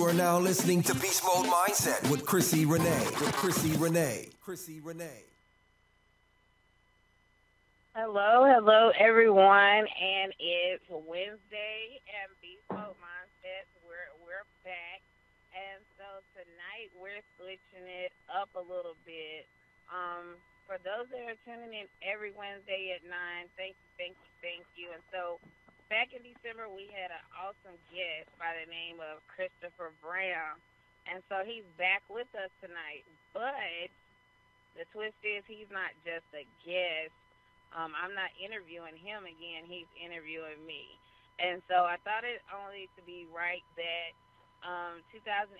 You are now listening to Beast Mode Mindset with Chrissy Renee. Hello, everyone, and it's Wednesday and Beast Mode Mindset. We're back, and so tonight we're switching it up a little bit. For those that are tuning in every Wednesday at 9, thank you. And so back in December, we had an awesome guest by the name of Christopher Brown, and so he's back with us tonight. But the twist is he's not just a guest. I'm not interviewing him again. He's interviewing me. And so I thought it only to be right that 2018,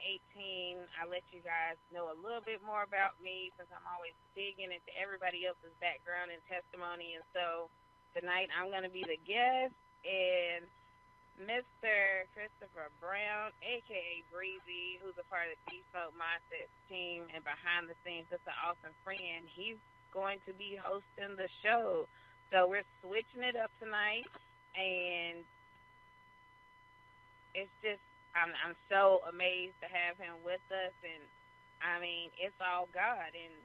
I let you guys know a little bit more about me since I'm always digging into everybody else's background and testimony. And so tonight I'm going to be the guest, and Mr. Christopher Brown, a.k.a. Breezy, who's a part of the Beast Mode Mindset team and behind the scenes, just an awesome friend. He's going to be hosting the show. So we're switching it up tonight, and it's just, I'm so amazed to have him with us, and I mean, it's all God, and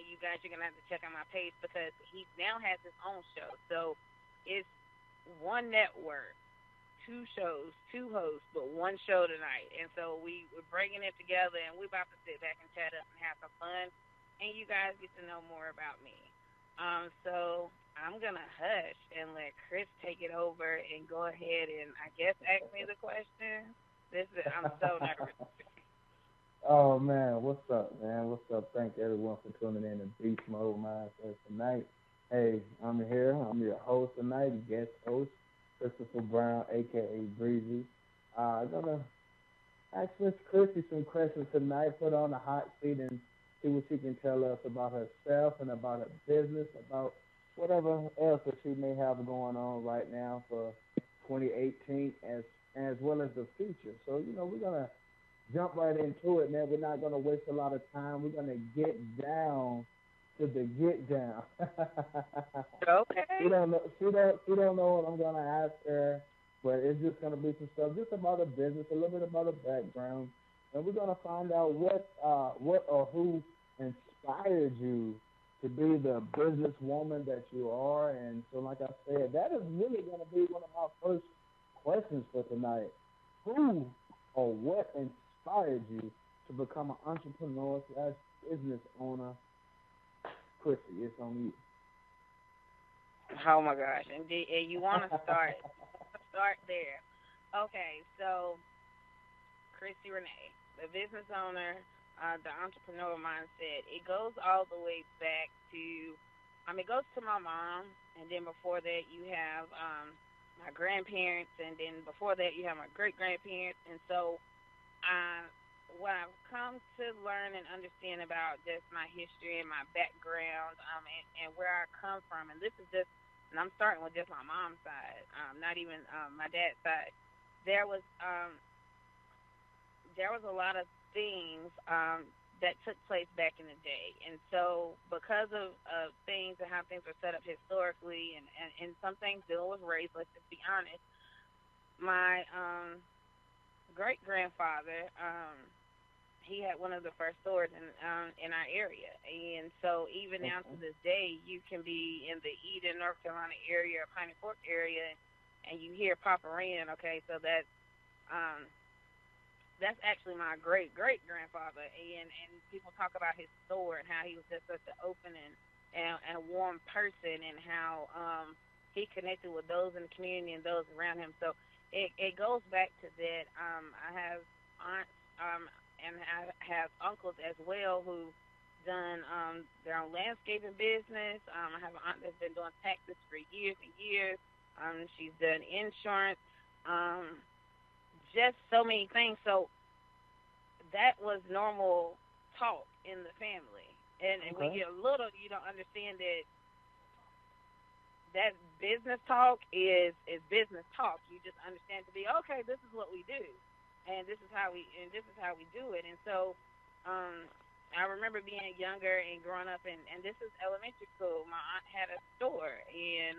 you guys are going to have to check out my page because he now has his own show. So it's one network, 2 shows, 2 hosts, but 1 show tonight. And so we're bringing it together, and we're about to sit back and chat up and have some fun, and you guys get to know more about me. So I'm going to hush and let Chris take it over and go ahead and, I guess, ask me the question. I'm so nervous. Oh, man, what's up, man? What's up? Thank everyone for tuning in to Beast Mode Mindset tonight. Hey, I'm here. I'm your host tonight, guest host, Christopher Brown, a.k.a. Breezy. I'm going to ask Miss Chrissy some questions tonight, put her on the hot seat, and see what she can tell us about herself and about her business, about whatever else that she may have going on right now for 2018 as well as the future. So, we're going to jump right into it, man. We're not going to waste a lot of time. We're going to get down to the get down. Okay. She don't know what I'm going to ask her, but it's just going to be some stuff just about her business, a little bit about her background. And we're going to find out what or who inspired you to be the businesswoman that you are. And so, like I said, that is really going to be one of my first questions for tonight. Who or what inspired you to become an entrepreneur / business owner? Chrissy, it's on you. Oh, my gosh. And you want to start there. Okay, so Chrissy Renee, the business owner, the entrepreneur mindset, it goes all the way back to, it goes to my mom, and then before that you have my grandparents, and then before that you have my great-grandparents. And so what I've come to learn and understand about just my history and my background and where I come from, and this is just, and I'm starting with just my mom's side, not even my dad's side, there was a lot of things that took place back in the day. And so because of things and how things are set up historically and some things dealing with race, let's just be honest, my great-grandfather, he had one of the first stores in our area. And so even now to this day, you can be in the Eden, North Carolina area or Piney Fork area, and you hear Papa Ran, okay, so that's actually my great-great-grandfather, and people talk about his store and how he was just such an open and warm person, and how he connected with those in the community and those around him. So it goes back to that. I have aunts and I have uncles as well who done their own landscaping business. I have an aunt that's been doing taxes for years and years. She's done insurance. Just so many things. So that was normal talk in the family. And when you're little, you don't understand that business talk is business talk. You just understand to be, okay, this is what we do, and this is how we do it. And so I remember being younger and growing up, and this is elementary school. My aunt had a store, and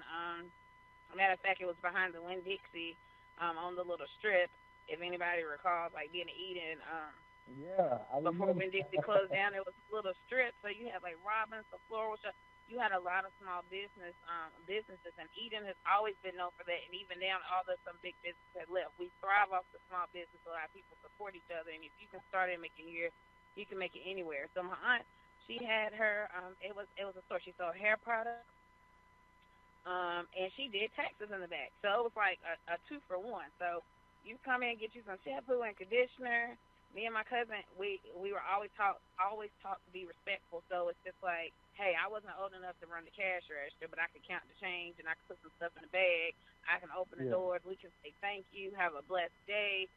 matter of fact, it was behind the Winn-Dixie on the little strip. if anybody recalls, like being Eden. Yeah, I Before remember. when Dixie closed down, there was a little strip, so you had like Robbins, the floral shop. You had a lot of small businesses, and Eden has always been known for that. And even now, although some big businesses have left, we thrive off the small business. A lot of people support each other, and if you can start it and make it here, you can make it anywhere. So my aunt, she had her. It was a store. She sold hair products, and she did taxes in the back. So it was like a 2-for-1. So you come in and get you some shampoo and conditioner. Me and my cousin, we were always taught to be respectful. So it's just like, hey, I wasn't old enough to run the cash register, but I could count the change and I could put some stuff in the bag. I can open the Yeah. doors. We can say thank you, have a blessed day.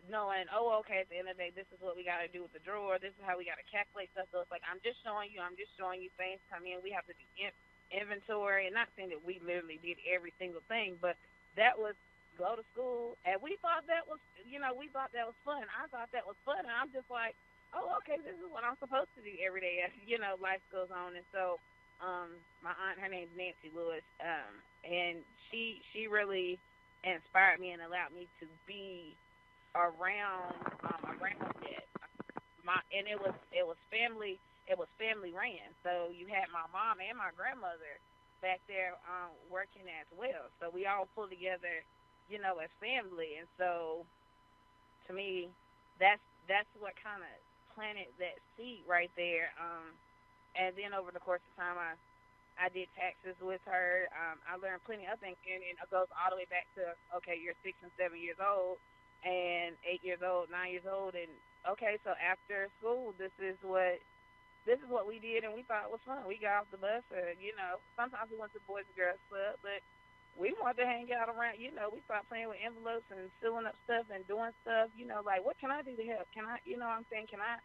Knowing, oh, okay, at the end of the day, this is what we got to do with the drawer. This is how we got to calculate stuff. So it's like, I'm just showing you things come in. We have to do inventory. And not saying that we literally did every single thing, but that was go to school. And we thought that was, fun. I thought that was fun. And I'm just like, oh, okay, this is what I'm supposed to do every day as, life goes on. And so my aunt, her name's Nancy Lewis, and she really inspired me and allowed me to be around it. And it was family ran. So you had my mom and my grandmother back there working as well. So we all pulled together, as family. And so to me, that's what kind of planted that seed right there. And then over the course of time, I did taxes with her. I learned plenty of things, and it goes all the way back to, okay, you're 6 and 7 years old, and 8 years old, 9 years old, and okay, so after school, this is what we did, and we thought it was fun. We got off the bus, or sometimes we went to Boys and Girls Club, but we wanted to hang out around. We started playing with envelopes and filling up stuff and doing stuff. Like, what can I do to help? Can I? What I'm saying, can I?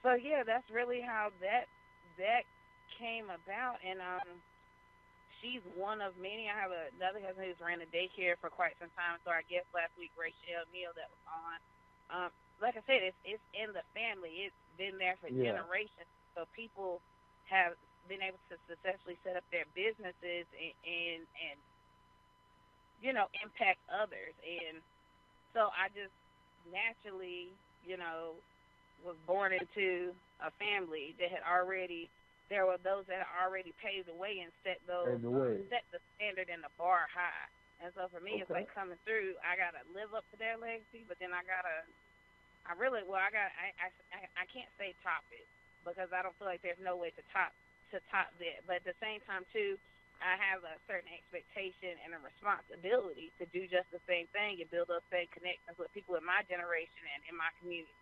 So yeah, that's really how that came about, and she's one of many. I have another cousin who's ran a daycare for quite some time. So our guest last week, Rachel Neal, that was on. Like I said, it's in the family. It's been there for generations. So people have been able to successfully set up their businesses and impact others. And so I just naturally, was born into a family that had already. There were those that already paved the way and set the standard and the bar high. And so for me, it's like coming through. I gotta live up to their legacy, but then I can't say top it because I don't feel like there's no way to top that. But at the same time, too, I have a certain expectation and a responsibility to do just the same thing and build those same connections with people in my generation and in my community.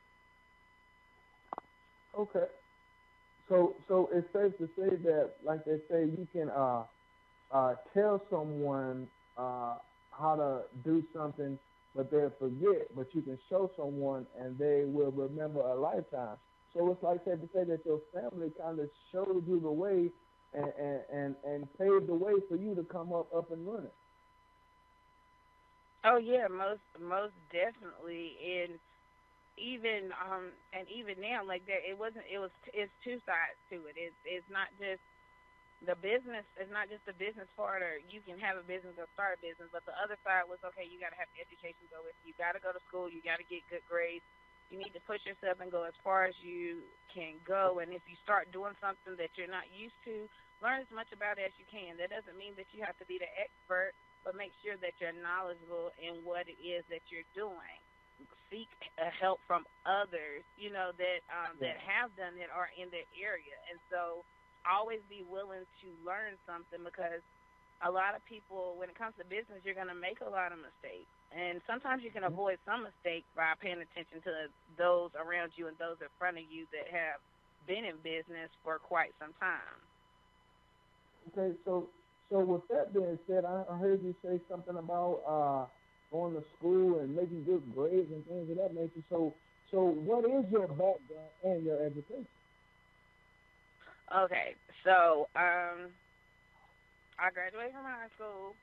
Okay. So it's safe to say that, like they say, you can tell someone how to do something, but they'll forget. But you can show someone, and they will remember a lifetime. So it's like safe to say that your family kind of showed you the way and paved the way for you to come up and running. Oh yeah, most definitely. Even now, like it's two sides to it. It's not just the business. It's not just the business part, or you can have a business or start a business. But the other side was, okay, you got to have education go with you. You got to go to school. You got to get good grades. You need to push yourself and go as far as you can go. And if you start doing something that you're not used to, learn as much about it as you can. That doesn't mean that you have to be the expert, but make sure that you're knowledgeable in what it is that you're doing. Seek help from others, that have done it or in their area. And so always be willing to learn something, because a lot of people, when it comes to business, you're going to make a lot of mistakes. And sometimes you can avoid some mistakes by paying attention to those around you and those in front of you that have been in business for quite some time. Okay, so with that being said, I heard you say something about going to school and making good grades and things of that nature. So what is your background and your education? Okay, so I graduated from high school.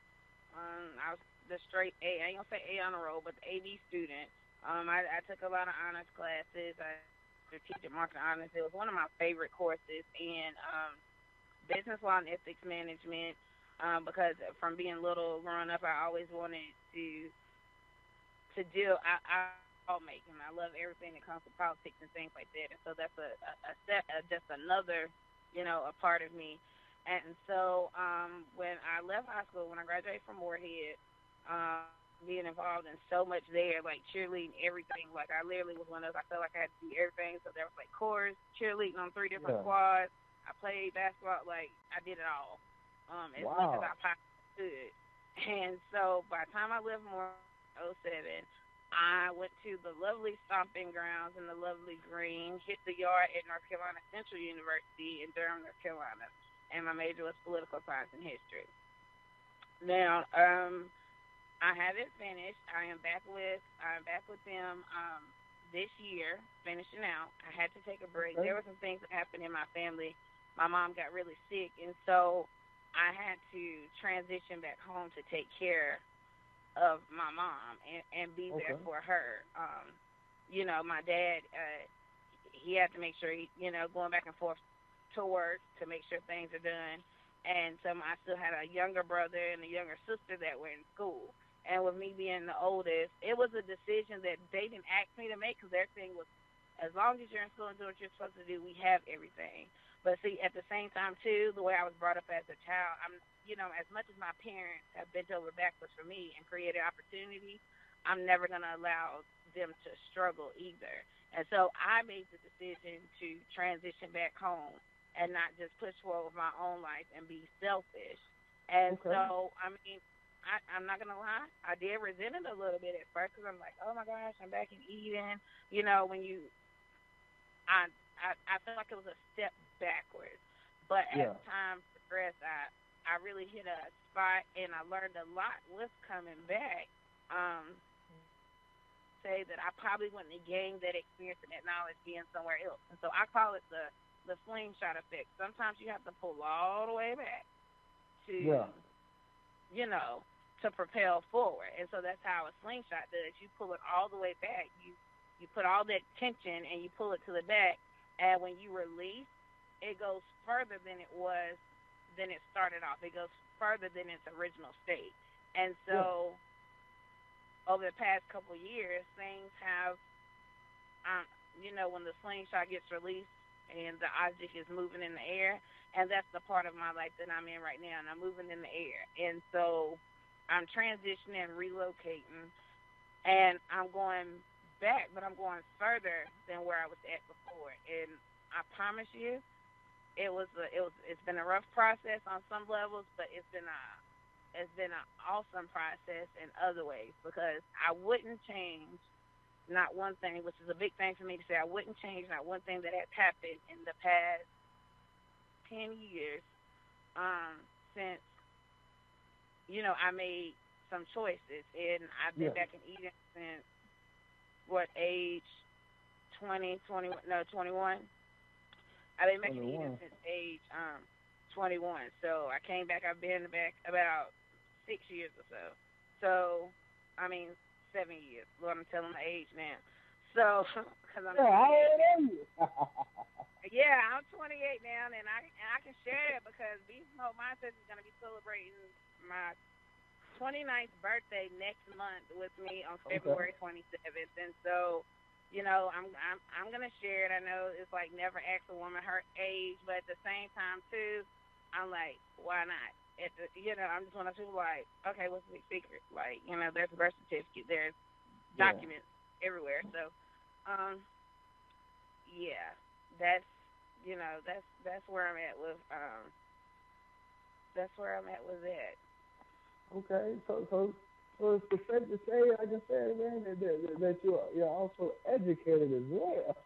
I was the straight A. I ain't gonna say A on the roll, but the AD student. I took a lot of honors classes. I strategic marketing honors. It was one of my favorite courses, and business law and ethics management. Because from being little, growing up, I always wanted to to deal. I making. I love everything that comes to politics and things like that. And so that's just another, a part of me. And so when I left high school, when I graduated from Moorhead, being involved in so much there, like cheerleading, everything. Like I literally was one of those. I felt like I had to do everything. So there was like chorus, cheerleading on 3 different squads. I played basketball. Like I did it all, as much as I possibly could. And so by the time I left Moorhead in 07, I went to the lovely stomping grounds in the lovely green, hit the yard at North Carolina Central University in Durham, North Carolina, and my major was political science and history. Now, I haven't finished. I'm back with them this year, finishing out. I had to take a break. There were some things that happened in my family. My mom got really sick, and so I had to transition back home to take care of my mom and be there for her. My dad, he had to make sure going back and forth to work to make sure things are done. And so I still had a younger brother and a younger sister that were in school. And with me being the oldest, it was a decision that they didn't ask me to make because their thing was, as long as you're in school and doing what you're supposed to do, we have everything. But see, at the same time, too, the way I was brought up as a child, as much as my parents have bent over backwards for me and created opportunity, I'm never going to allow them to struggle either. And so I made the decision to transition back home and not just push forward with my own life and be selfish. And so, I'm not going to lie, I did resent it a little bit at first because I'm like, oh, my gosh, I'm back in Eden. I felt like it was a step backwards. But as time progressed, I really hit a spot, and I learned a lot with coming back. Say that I probably wouldn't have gained that experience and that knowledge being somewhere else. And so I call it the slingshot effect. Sometimes you have to pull all the way back to, to propel forward. And so that's how a slingshot does. You pull it all the way back. You put all that tension and you pull it to the back. And when you release, it goes further than it started off. It goes further than its original state. And so over the past couple of years, things have, when the slingshot gets released and the object is moving in the air, and that's the part of my life that I'm in right now, and I'm moving in the air. And so I'm transitioning, relocating, and I'm going back, but I'm going further than where I was at before. And I promise you, it's been a rough process on some levels, but it's been an awesome process in other ways because I wouldn't change not one thing, which is a big thing for me to say. I wouldn't change not one thing that has happened in the past 10 years since, I made some choices. And I've been back in Eden since, age 21? I've been back in Eden since age 21. So I came back, I've been back about 6 years or so. So, 7 years. Lord, I'm telling my age now. So, because I'm how old are you? Yeah, I'm 28 now, and I can share it because Beast Mode Mindset is going to be celebrating my 29th birthday next month with me on February 27th, and so, I'm going to share it. I know it's like never ask a woman her age, but at the same time too, I'm like, why not? I'm just one of those people like, okay, what's the big secret? Like, there's a birth certificate, there's documents everywhere. So, that's where I'm at with that. Okay, so it's safe to say, like I said, man, that you're also educated as well.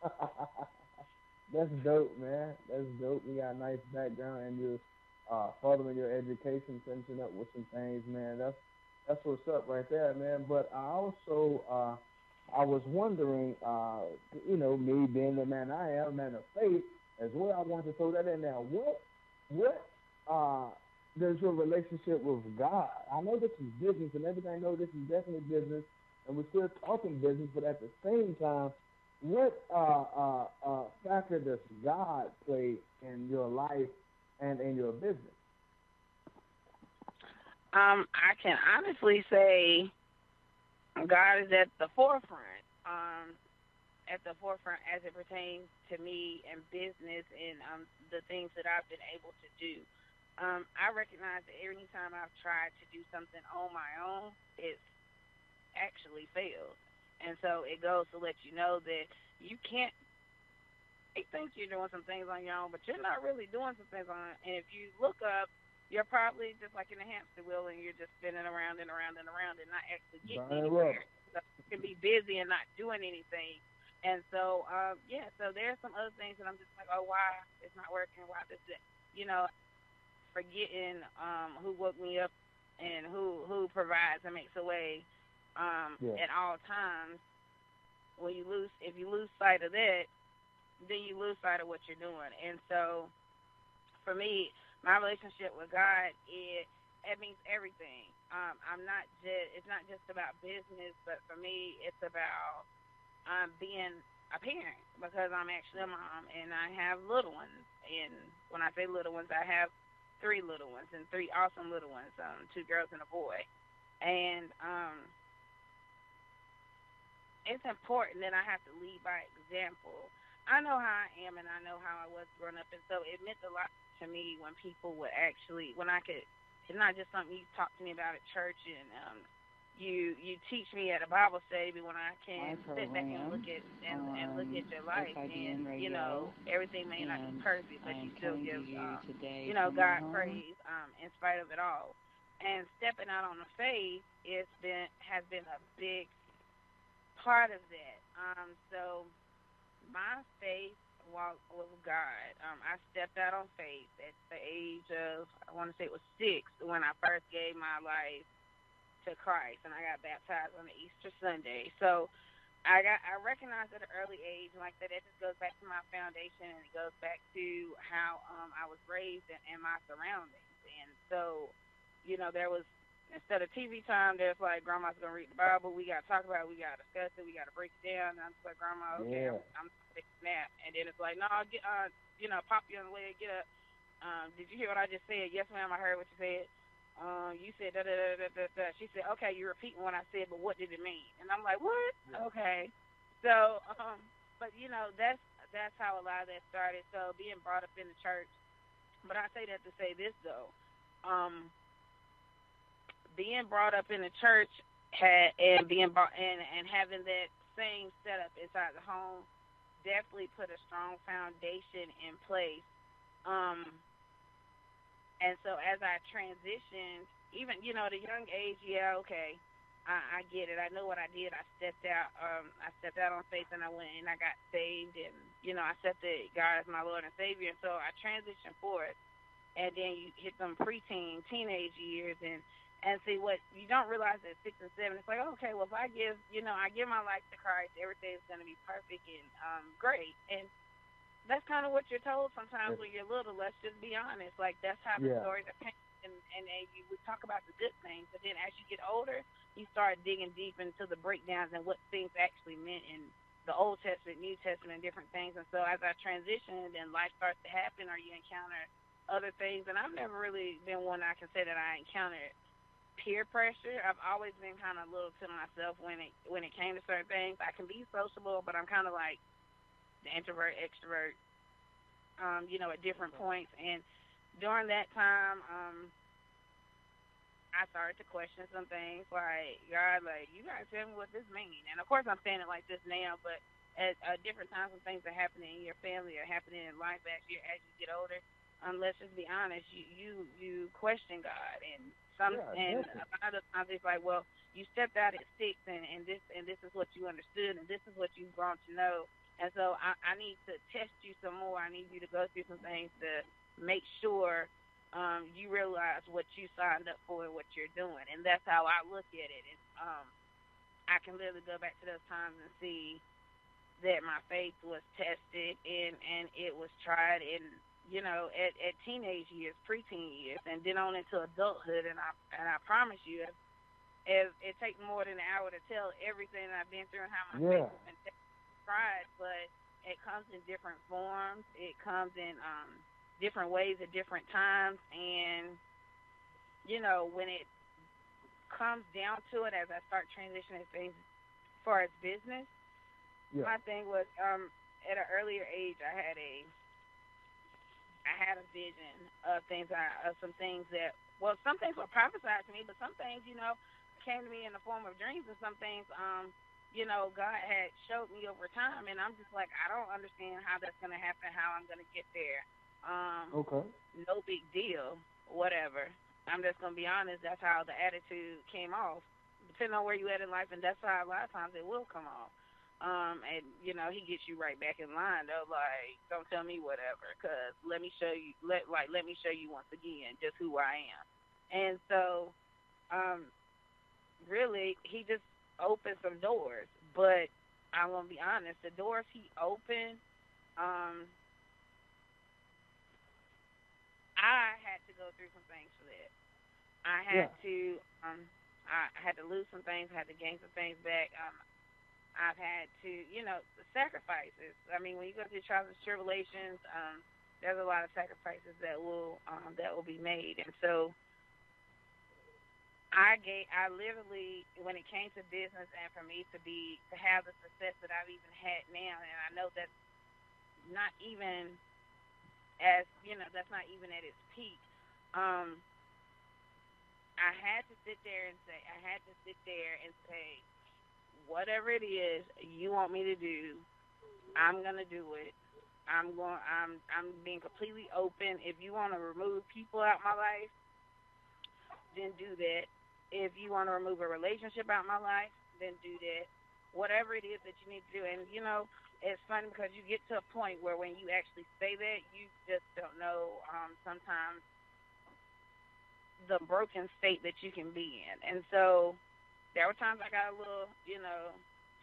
That's dope, man. That's dope. You got a nice background and you're following your education, finishing up with some things, man. That's what's up right there, man. But I also I was wondering, me being the man I am, man of faith as well, I wanted to throw that in there. What does your relationship with God? I know this is business and everything. I know this is definitely business, and we're still talking business, but at the same time, what factor does God play in your life and in your business? I can honestly say God is at the forefront. At the forefront as it pertains to me and business and the things that I've been able to do. I recognize that every time I've tried to do something on my own, it's actually failed. And so it goes to let you know that you can't. You think you're doing some things on your own, but you're not really doing some things on it. And if you look up, you're probably just like in a hamster wheel, and you're just spinning around and around and around and not actually getting anywhere. So you can be busy and not doing anything. And so, so there's some other things that I'm just like, oh, why it's not working? Why this, forgetting who woke me up and who provides and makes a way at all times. If you lose sight of that, then you lose sight of what you're doing. And so, for me, my relationship with God, it means everything. It's not just about business, but for me, it's about being a parent, because I'm actually a mom and I have little ones. And when I say little ones, I have 3 little ones and 3 awesome little ones, 2 girls and a boy. And it's important that I have to lead by example. I know how I am and I know how I was growing up, and so it meant a lot to me when people would actually, it's not just something you talk to me about at church and you teach me at a Bible study, but when I can sit back and look at your life, and everything may not be perfect, but you still give God praise in spite of it all. And stepping out on the faith has been a big part of that. So my faith walk with God. I stepped out on faith at the age of, I want to say it was 6, when I first gave my life to Christ, and I got baptized on the Easter Sunday. So I recognized at an early age, like that, it just goes back to my foundation, and it goes back to how I was raised and my surroundings. And so, there was, instead of TV time, there's like, Grandma's going to read the Bible, we got to talk about it, we got to discuss it, we got to break it down. And I'm just like, Grandma, okay, I'm taking a nap. And then it's like, no, get, pop you on the leg, get up. Did you hear what I just said? Yes, ma'am, I heard what you said. You said da-da-da-da-da-da. She said, okay, you're repeating what I said, but what did it mean? And I'm like, what? Yeah. Okay. So, but, that's how a lot of that started. So being brought up in the church. But I say that to say this, though. Being brought up in the church and having that same setup inside the home definitely put a strong foundation in place. And so as I transitioned, even, the young age, I get it. I know what I did. I stepped out on faith, and I went and I got saved, and, I accepted God as my Lord and Savior. And so I transitioned forward, and then you hit them preteen, teenage years, and see what you don't realize at 6 and 7. It's like, okay, well, if I give my life to Christ, everything's going to be perfect and great. And that's kind of what you're told sometimes when you're little. Let's just be honest. Like, that's how the stories are painted. And you would talk about the good things, but then as you get older, you start digging deep into the breakdowns and what things actually meant in the Old Testament, New Testament, and different things. And so as I transitioned and life starts to happen, or you encounter other things, and I've never really been one I can say that I encountered peer pressure. I've always been kind of a little to myself when it came to certain things. I can be sociable, but I'm kind of like the introvert, extrovert, at different points. And during that time, I started to question some things like, God, like, you got to tell me what this means. And, of course, I'm saying it like this now, but at different times when things are happening in your family or happening in life as you get older, let's just be honest, you question God. And a lot of times it's like, well, you stepped out at 6, and this is what you understood, and this is what you've grown to know. And so I need to test you some more. I need you to go through some things to make sure you realize what you signed up for and what you're doing. And that's how I look at it. And I can literally go back to those times and see that my faith was tested and it was tried in, at teenage years, preteen years, and then on into adulthood. And I promise you, if it takes more than an hour to tell everything that I've been through and how my faith has been tried, but it comes in different forms. It comes in different ways at different times. And, when comes down to it, as I start transitioning things as far as business, Yeah. my thing was at an earlier age, I had a vision of some things that, well, some things were prophesied to me, but some things, came to me in the form of dreams, and some things, God had showed me over time, and I'm just like, I don't understand how that's going to happen, how I'm going to get there. Okay. No big deal, whatever. I'm just going to be honest, that's how the attitude came off, depending on where you at in life, and that's how a lot of times it will come off. And he gets you right back in line though. Like, don't tell me whatever, cause let me show you. Let me show you once again just who I am. And so, really, he just opened some doors. But I'm gonna be honest, the doors he opened, I had to go through some things for that. I had to, I had to lose some things. I had to gain some things back. I've had to, sacrifices. I mean, when you go through trials and tribulations, there's a lot of sacrifices that will be made. And so I literally, when it came to business and for me to have the success that I've even had now, and I know that's not even that's not even at its peak. I had to sit there and say, whatever it is you want me to do, I'm gonna do it. I'm being completely open. If you want to remove people out my life, then do that. If you want to remove a relationship out my life, then do that. Whatever it is that you need to do. And it's funny because you get to a point where when you actually say that, you just don't know sometimes the broken state that you can be in. And so there were times I got a little,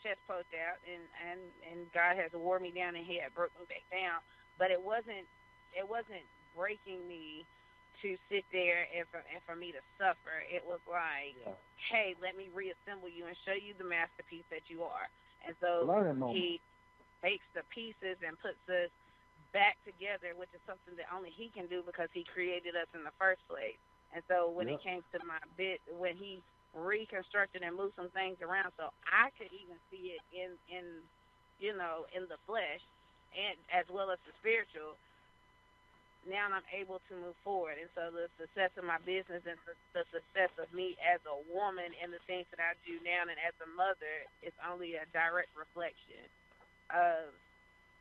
chest poked out, and God has wore me down, and He had broke me back down. But it wasn't breaking me to sit there and for me to suffer. It was like, hey, let me reassemble you and show you the masterpiece that you are. And so He takes the pieces and puts us back together, which is something that only He can do because He created us in the first place. And so when it came to my when He reconstructed and moved some things around so I could even see it in the flesh and as well as the spiritual, now I'm able to move forward. And so the success of my business and the success of me as a woman and the things that I do now and as a mother is only a direct reflection of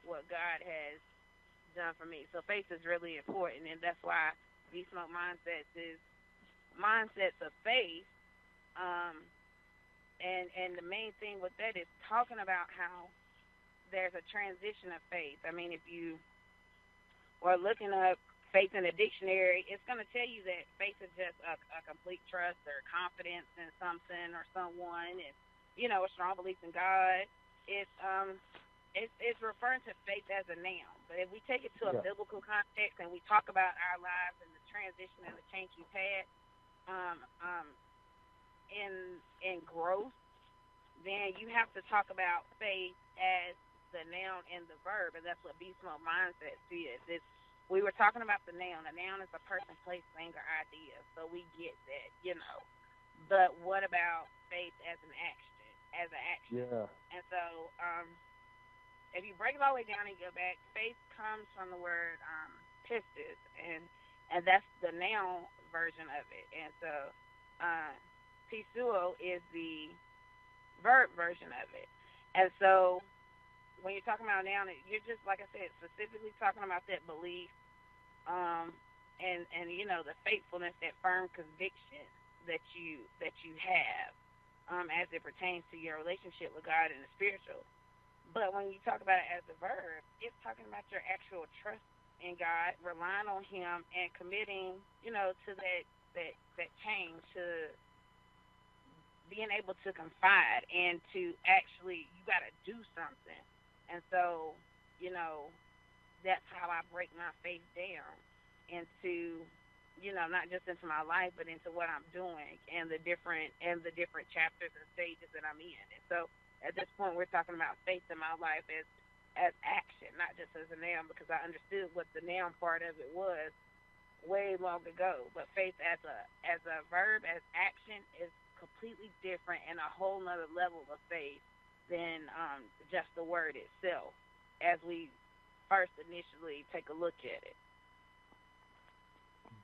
what God has done for me. So faith is really important, and that's why Beast Mode Mindsets is mindsets of faith. And the main thing with that is talking about how there's a transition of faith. I mean, if you are looking up faith in the dictionary, it's going to tell you that faith is just a complete trust or confidence in something or someone, and a strong belief in God. It's referring to faith as a noun. But if we take it to a biblical context and we talk about our lives and the transition and the change we've had, in growth, then you have to talk about faith as the noun and the verb, and that's what Beast Mode Mindset is. We were talking about the noun. A noun is a person, place, thing, or idea, so we get that, But what about faith as an action? Yeah. And so, if you break it all the way down and go back, faith comes from the word pistis, and that's the noun version of it. And so, pisuo is the verb version of it. And so when you're talking about noun, you're just, like I said, specifically talking about that belief and the faithfulness, that firm conviction that you have as it pertains to your relationship with God and the spiritual. But when you talk about it as a verb, it's talking about your actual trust in God, relying on Him, and committing, to that change, to being able to confide and to actually, you got to do something. And so, that's how I break my faith down into, not just into my life, but into what I'm doing and the different chapters and stages that I'm in. And so at this point, we're talking about faith in my life as action, not just as a noun, because I understood what the noun part of it was way long ago. But faith as a verb, as action, is completely different and a whole nother level of faith than just the word itself as we first initially take a look at it.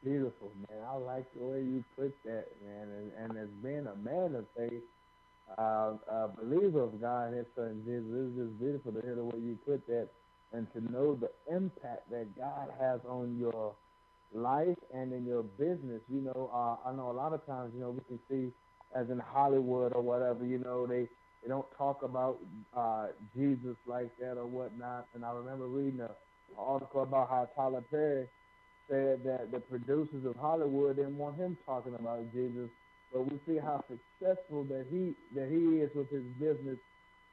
Beautiful, man. I like the way you put that, man. And as being a man of faith, a believer of God and His Son Jesus, it's just beautiful to hear the way you put that and to know the impact that God has on your life and in your business. I know a lot of times, we can see as in Hollywood or whatever, they don't talk about Jesus like that or whatnot. And I remember reading an article about how Tyler Perry said that the producers of Hollywood didn't want him talking about Jesus, but we see how successful that he is with his business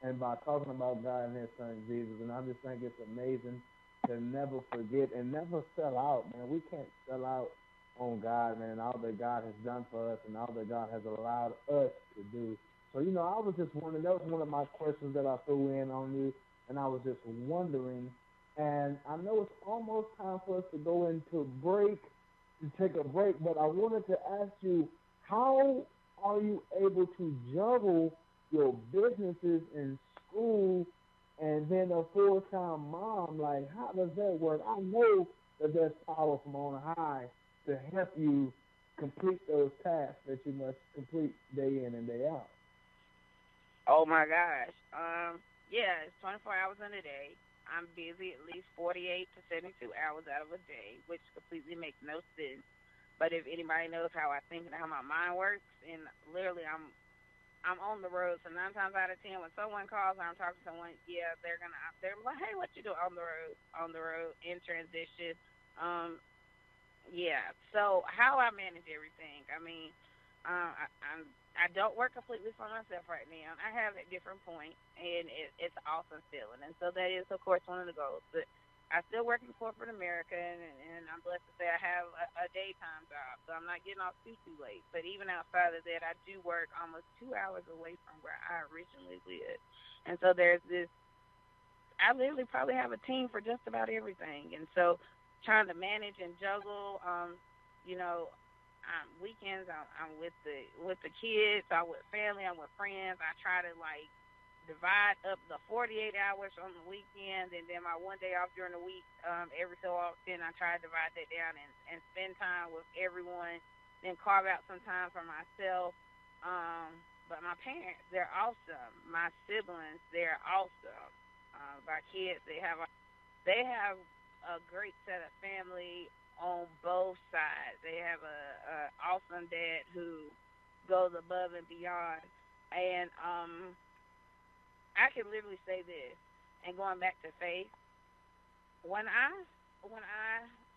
and by talking about God and His Son Jesus. And I just think it's amazing to never forget and never sell out, man. We can't sell out on God, man, and all that God has done for us and all that God has allowed us to do. So, I was just wondering, that was one of my questions that I threw in on you, and I was just wondering, and I know it's almost time for us to go into take a break, but I wanted to ask you, how are you able to juggle your businesses in school and then a full-time mom? Like, how does that work? I know that there's power from on high to help you complete those tasks that you must complete day in and day out. Oh, my gosh. Yeah, it's 24 hours in a day. I'm busy at least 48 to 72 hours out of a day, which completely makes no sense. But if anybody knows how I think and how my mind works, and literally I'm on the road, so 9 times out of 10 when someone calls or I'm talking to someone, yeah, they're like, hey, what you do on the road, in transition. Yeah. So how I manage everything, I mean, I don't work completely for myself right now. I have at different points, and it's an awesome feeling. And so that is, of course, one of the goals. But I still work in corporate America, and I'm blessed to say I have a daytime job, so I'm not getting off too late. But even outside of that, I do work almost 2 hours away from where I originally lived. And so there's this, I literally probably have a team for just about everything. And so trying to manage and juggle, weekends I'm with the kids, I'm with family, I'm with friends. I try to divide up the 48 hours on the weekend, and then my one day off during the week. Every so often, I try to divide that down and spend time with everyone, then carve out some time for myself. But my parents, they're awesome. My siblings, they're awesome. My kids, they have a great set of family on both sides. They have a awesome dad who goes above and beyond, and I can literally say this, and going back to faith, when I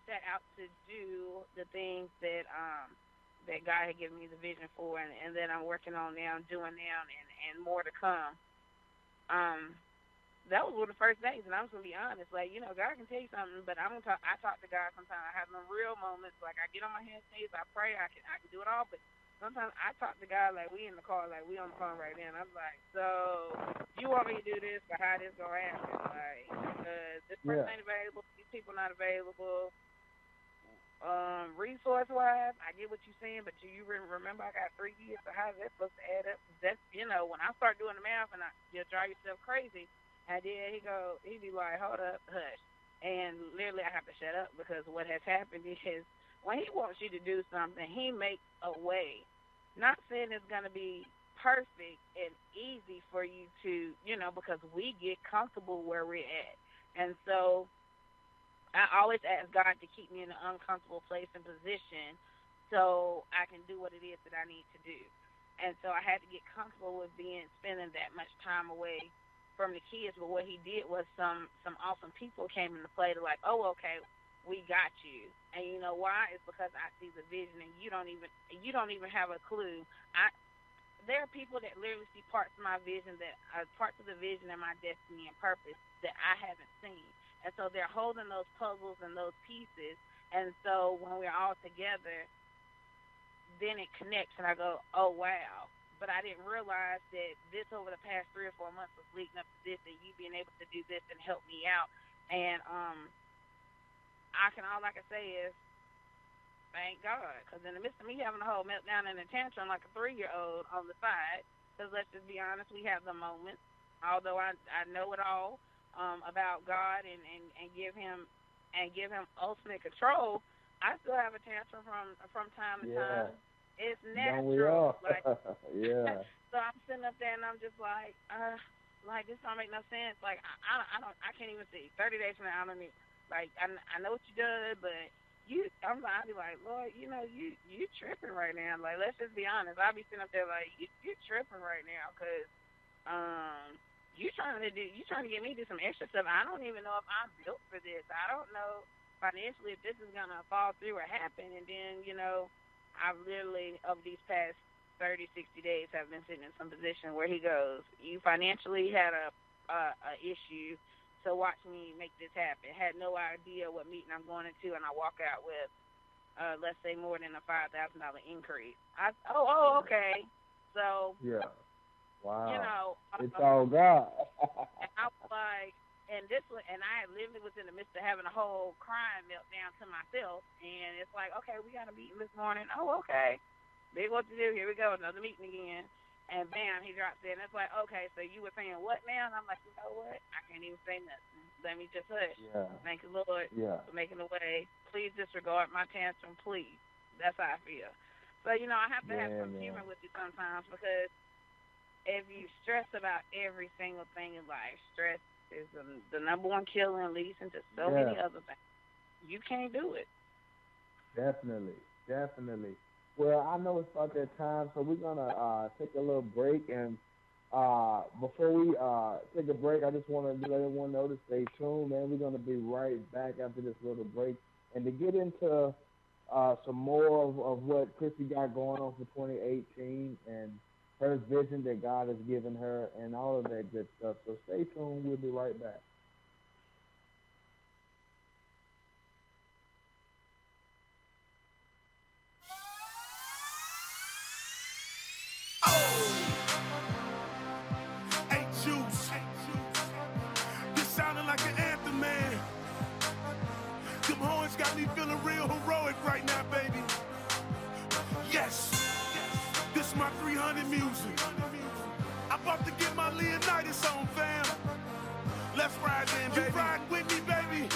set out to do the things that God had given me the vision for, and that I'm working on now, doing now, and more to come, that was one of the first days, and I'm just gonna be honest. God can tell you something, but I talk to God sometimes. I have some real moments, I get on my hands and knees, I pray, I can do it all, but sometimes I talk to God like we in the car, like we on the phone right now, and I'm like, so you want me to do this, but how this gonna happen? This person ain't available, these people not available. Resource-wise, I get what you're saying, but you remember I got 3 years, so how's that supposed to add up? That's, when I start doing the math and you'll drive yourself crazy, and then he'd be like, hold up, hush. And literally I have to shut up, because what has happened is when he wants you to do something, he makes a way. Not saying it's going to be perfect and easy for you to, because we get comfortable where we're at. And so I always ask God to keep me in an uncomfortable place and position so I can do what it is that I need to do. And so I had to get comfortable with spending that much time away from the kids. But what he did was some awesome people came into play to oh, okay, we got you. And you know why? It's because I see the vision, and you don't even have a clue. There are people that literally see parts of my vision, that are parts of the vision and my destiny and purpose that I haven't seen. And so they're holding those puzzles and those pieces. And so when we're all together, then it connects, and I go, oh, wow. But I didn't realize that this over the past 3 or 4 months was leading up to this, and you being able to do this and help me out. And all I can say is Thank God. Because in the midst of me having a whole meltdown and a tantrum like a 3-year-old on the side, because let's just be honest, we have the moments. Although I know it all about God and give him ultimate control, I still have a tantrum from time to time. It's natural. Like, yeah. So I'm sitting up there and I'm just like this don't make no sense. Like I can't even see. 30 days from now I don't need. Like I know what you did, but I'll be like, Lord, you tripping right now. Like, let's just be honest. I'll be sitting up there like, you tripping right now, cause you trying to get me to do some extra stuff. I don't even know if I'm built for this. I don't know financially if this is gonna fall through or happen. And then I've literally over these past 30, 60 days have been sitting in some position where he goes, you financially had a issue. So watch me make this happen. Had no idea what meeting I'm going into, and I walk out with, let's say, more than a $5,000 increase. Okay. So yeah, wow. It's and all God. I was like, and I literally was in the midst of having a whole crying meltdown to myself, and it's like, okay, we got a meeting this morning. Oh, okay. Big what to do. Here we go, another meeting again. And bam, he drops in. It's like, okay, so you were saying what now? And I'm like, you know what? I can't even say nothing. Let me just hush. Yeah. Thank you, Lord, for making a way. Please disregard my tantrum, please. That's how I feel. So, I have to have some humor with you sometimes, because if you stress about every single thing in life, stress is the number one killer and leads into so many other things. You can't do it. Definitely. Well, I know it's about that time, so we're going to take a little break. And before we take a break, I just want to let everyone know to stay tuned, man. We're going to be right back after this little break. And to get into some more of what Chrissy got going on for 2018 and her vision that God has given her and all of that good stuff. So stay tuned. We'll be right back. Got me feeling real heroic right now, baby. Yes, this my 300 music. I'm about to get my Leonidas on, fam. Let's ride then, baby. You riding with me, baby?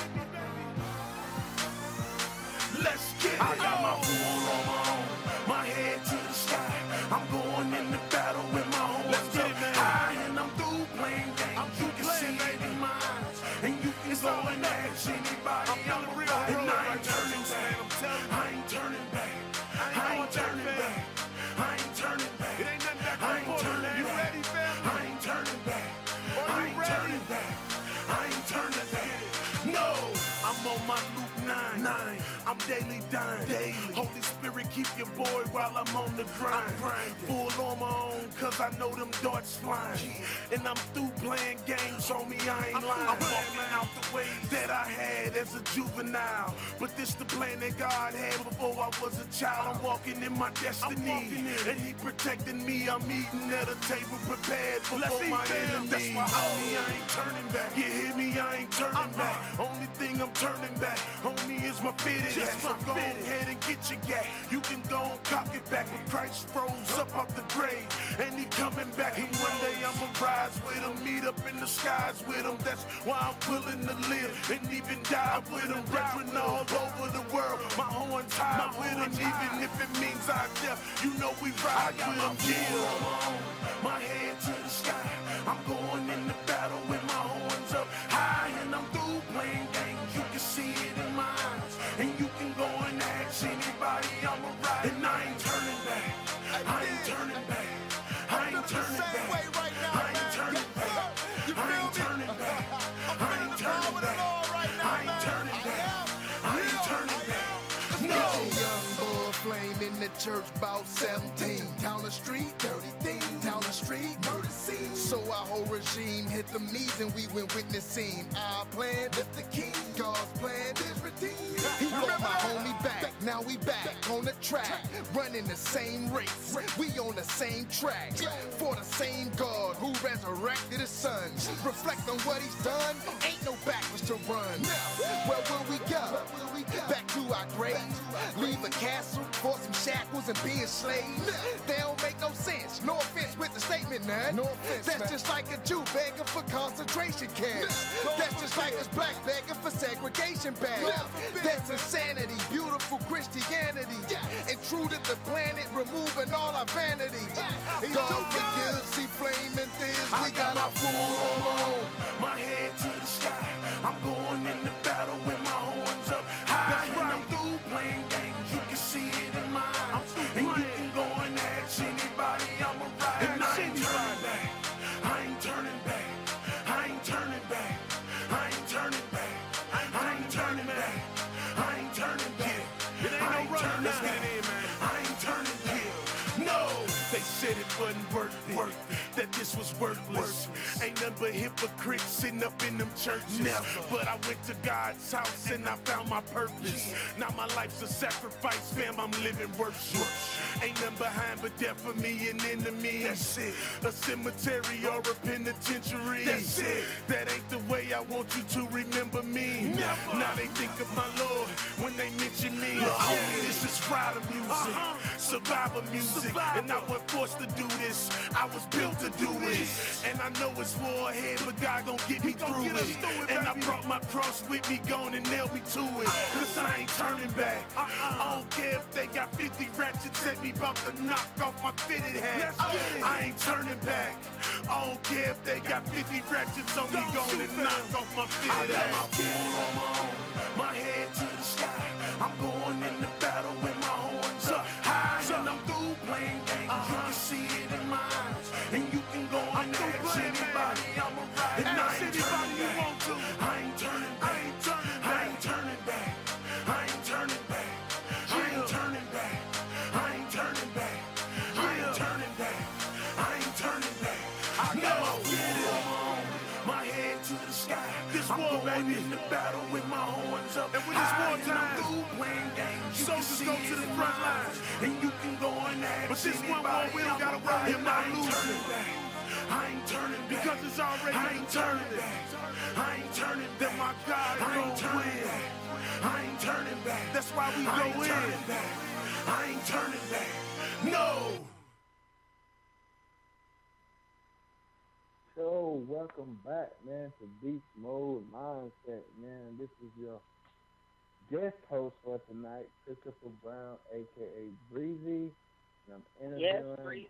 Let's get it. I got my pool on my own, my head to the sky. I'm going in the battle with my horns up high, and I'm through playing games. You can see it in my eyes, and you can go and ask anybody. I'm a real hero. And I ain't turning back. I ain't turning back. I ain't turning back. I ain't turning back. It ain't nothing back. I ain't turning. You ready, fam? I ain't turning back. I ain't turning back. I ain't turning back. No, I'm on my loop 9. I'm daily dying. Holy Spirit, keep your boy while I'm on the grind. Full on my own, cause I know them darts flying. And I'm through playing games, homie, I ain't lying. I'm walking out the way that I had as a juvenile. But this the plan that God had before I was a child. I'm walking in my destiny, and he protecting me. I'm eating at a table prepared for my enemies. That's why, homie, I ain't turning back. You hear me? I ain't turning back. Only thing I'm turning back, homie, is my fitted. So go ahead and get your gat. You can go and cock it back when Christ rose up out the grave, and he coming back. And one day I'ma rise with him, meet up in the skies with him. That's why I'm willing to live and even die with him. Brethren all over the world, my horns high with him. Even if it means I death, you know we ride with him. Yeah, my head to the sky. I'm going in the battle with my horns up high, and I'm through playing games. You can see it in my eyes, and you can go and ask anybody. I'm a ride, and I ain't turning back. I ain't turning back. I ain't turning back. I ain't turning back. I ain't turning back. I ain't turning back. I ain't turning back. I ain't turning back. No, young boy flame in the church about 17. Down the street, dirty things. Down the street, murder scene. So our whole regime hit the knees and we went witnessing. Our plan, lift the king. God's plan is redeemed. He brought my homie back. Now we back on the track. Running the same race. We on the same track. For the same God who resurrected his son. Reflect on what he's done. Ain't no backwards to run. Where will we go? Back to our grave. Leave a castle for some shackles and being slaves. They don't make no sense. No offense with the statement, man. That's just like a Jew begging for concentration camps. That's just like us black begging for segregation bags. That's insanity, beautiful Christianity. And true to the planet, removing all our vanity. God forgives, see flaming things. We got our full on. My head to the sky. I'm going in the battle with my horns up high. And I'm through playing games. You can see it in my eyes. And you can go and ask anybody I'm a ride. And I ain't turning back. I ain't turning back. I ain't turning back. I ain't turning back. I ain't turning back. I ain't turning back. I ain't turning back. I ain't turning back. No, they said it wasn't worth it. That this was worthless. Ain't nothing but hypocrites sitting up in them churches. But I went to God's house and I found my purpose. Now my life's a sacrifice, fam, I'm living worship. Ain't nothing behind but death for me and enemies. That's it. A cemetery or a penitentiary. That's it. That ain't the way I want you to remember me. Never. Now they think of my Lord when they mention me. Homie, this is rider music, survivor music. And I wasn't forced to do this. I was built to do it. And I know it's war ahead, but God gon' get me through it. And I brought my cross with me, gone and nailed me to it. Cause I ain't turning back. I don't care if they got 50 ratchets at me, about to knock off my fitted hat. I ain't turning back. I don't care if they got 50 ratchets on me, gone and knock off my fitted hat. I got my full on my own. My head to the sky. I'm going in the battle with my horns up high. And I'm through playing games. You can see it in my eyes. And you can go and ask anybody I'm a ride. And I ain't turning back. I ain't turning back. I ain't turning back. I ain't turning back. I ain't turning back. I ain't turning back. I ain't turning back. I ain't turning back. I got my full on. My head to the sky. This war, baby, in the battle with my horns up. And when it's war time, playing games, soldiers go to the front lines, and you can go and ask. But this one war, we don't gotta worry about losing. I ain't turning back. Because it's already I ain't turning back. I ain't turning back. That my God gon' win. I ain't turning back. That's why we go in. I ain't turning back. No. So, welcome back, man, to Beast Mode Mindset, man. This is your guest host for tonight, Christopher Brown, a.k.a. Breezy. And I'm interviewing,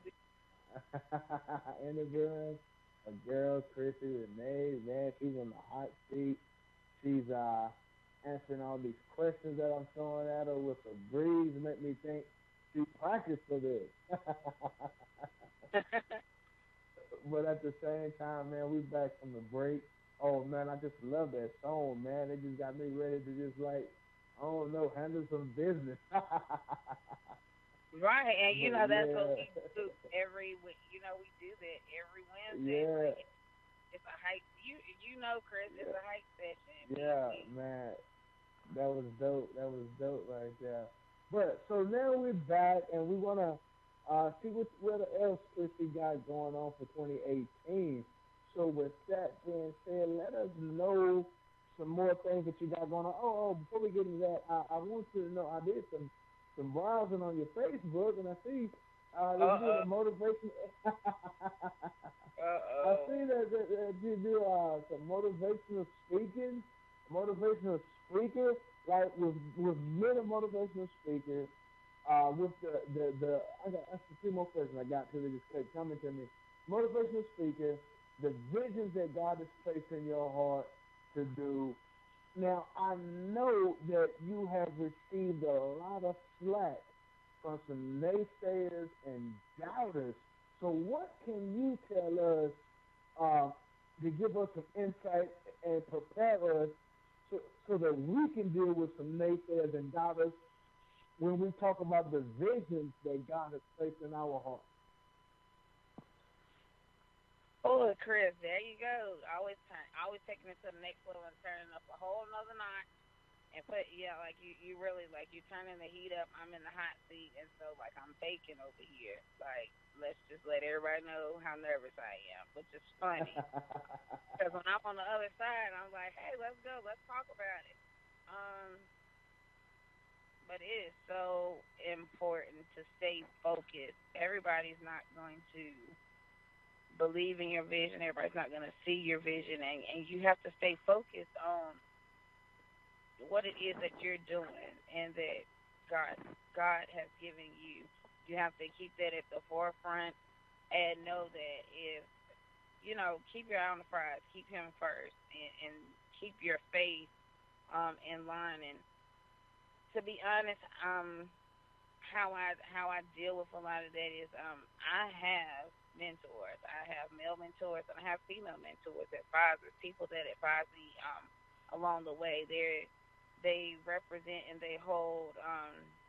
interviewing a girl, Chrissy Renee, man. She's on the hot seat. She's answering all these questions that I'm throwing at her with a breeze. Make me think she practiced for this. But at the same time, man, we back from the break. Oh, man, I just love that song, man. It just got me ready to just, like, I don't know, handle some business. Right, and, you know, that's what we do every week. You know, we do that every Wednesday. Yeah. Like, it's a hype. You know, Chris, it's a hype session. Yeah, man. That was dope. That was dope right there. But, so now we're back, and we want to see what else Chrissy got going on for 2018. So with that being said, let us know some more things that you got going on. Oh, before we get into that, I want you to know I did some browsing on your Facebook, and I see you do a motivation. I see that you do some motivational speaking, like with many motivational speakers. With I got two more questions I got because they just kept coming to me. Motivational speaker, the visions that God has placed in your heart to do. Now, I know that you have received a lot of slack from some naysayers and doubters. So what can you tell us to give us some insight and prepare us so that we can deal with some naysayers and doubters when we talk about the visions that God has placed in our hearts. Oh, Chris, there you go. Always taking it to the next level and turning up a whole nother notch. And like you really, like, you turning the heat up. I'm in the hot seat, and so, like, I'm baking over here. Like, let's just let everybody know how nervous I am, which is funny. Because when I'm on the other side, I'm like, hey, let's go. Let's talk about it. But it is so important to stay focused. Everybody's not going to believe in your vision. Everybody's not going to see your vision, and you have to stay focused on what it is that you're doing and that God has given you. You have to keep that at the forefront and know that keep your eye on the prize, keep him first, and keep your faith in line. And to be honest, how I deal with a lot of that is I have mentors. I have male mentors and I have female mentors, advisors, people that advise me along the way. They represent and they hold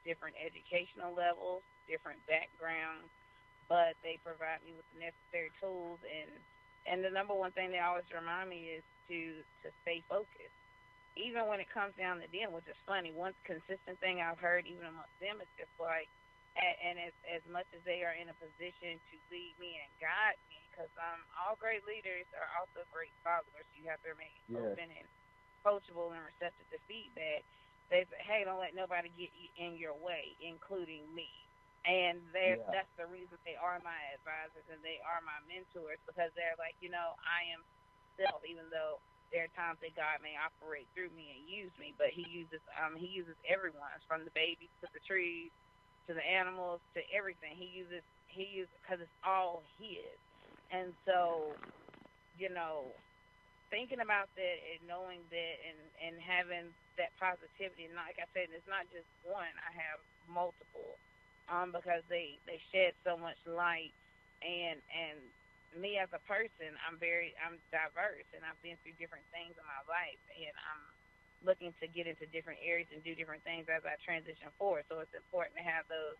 different educational levels, different backgrounds, but they provide me with the necessary tools. And the number one thing they always remind me is to stay focused. Even when it comes down to them, which is funny, one consistent thing I've heard even amongst them is just like, and as much as they are in a position to lead me and guide me, because all great leaders are also great followers. You have to remain open and coachable and receptive to feedback. They say, hey, don't let nobody get in your way, including me. And that's the reason they are my advisors and they are my mentors, because they're like, I am self, even though there are times that God may operate through me and use me, but he uses everyone, from the babies to the trees to the animals to everything. He uses because it's all his. And so, thinking about that and knowing that and having that positivity, and like I said, it's not just one. I have multiple, because they shed so much light, and me as a person, I'm diverse, and I've been through different things in my life, and I'm looking to get into different areas and do different things as I transition forward. So it's important to have those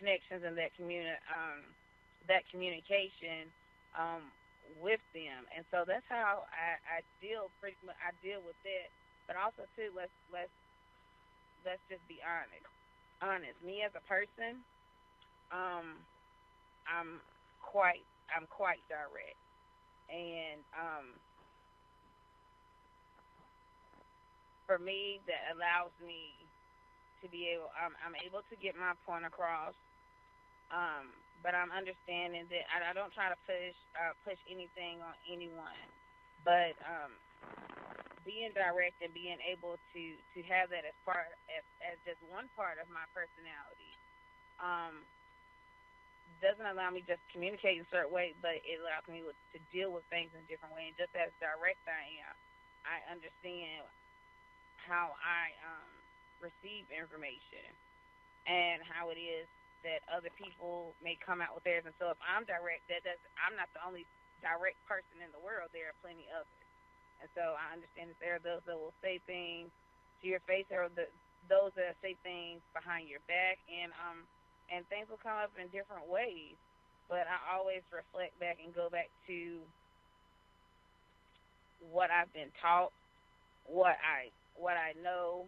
connections and that communication with them. And so that's how I deal with that. But also too, let's just be honest. Me as a person, I'm quite direct, and for me, that allows me to be able. I'm able to get my point across. But I'm understanding that I don't try to push anything on anyone. But being direct and being able to have that as just one part of my personality doesn't allow me just to communicate in a certain way, but it allows me to deal with things in a different way. And just as direct I am, I understand how I receive information and how it is that other people may come out with theirs. And so if I'm direct, I'm not the only direct person in the world. There are plenty others. And so I understand that there are those that will say things to your face, or those that say things behind your back, and things will come up in different ways. But I always reflect back and go back to what I've been taught, what I know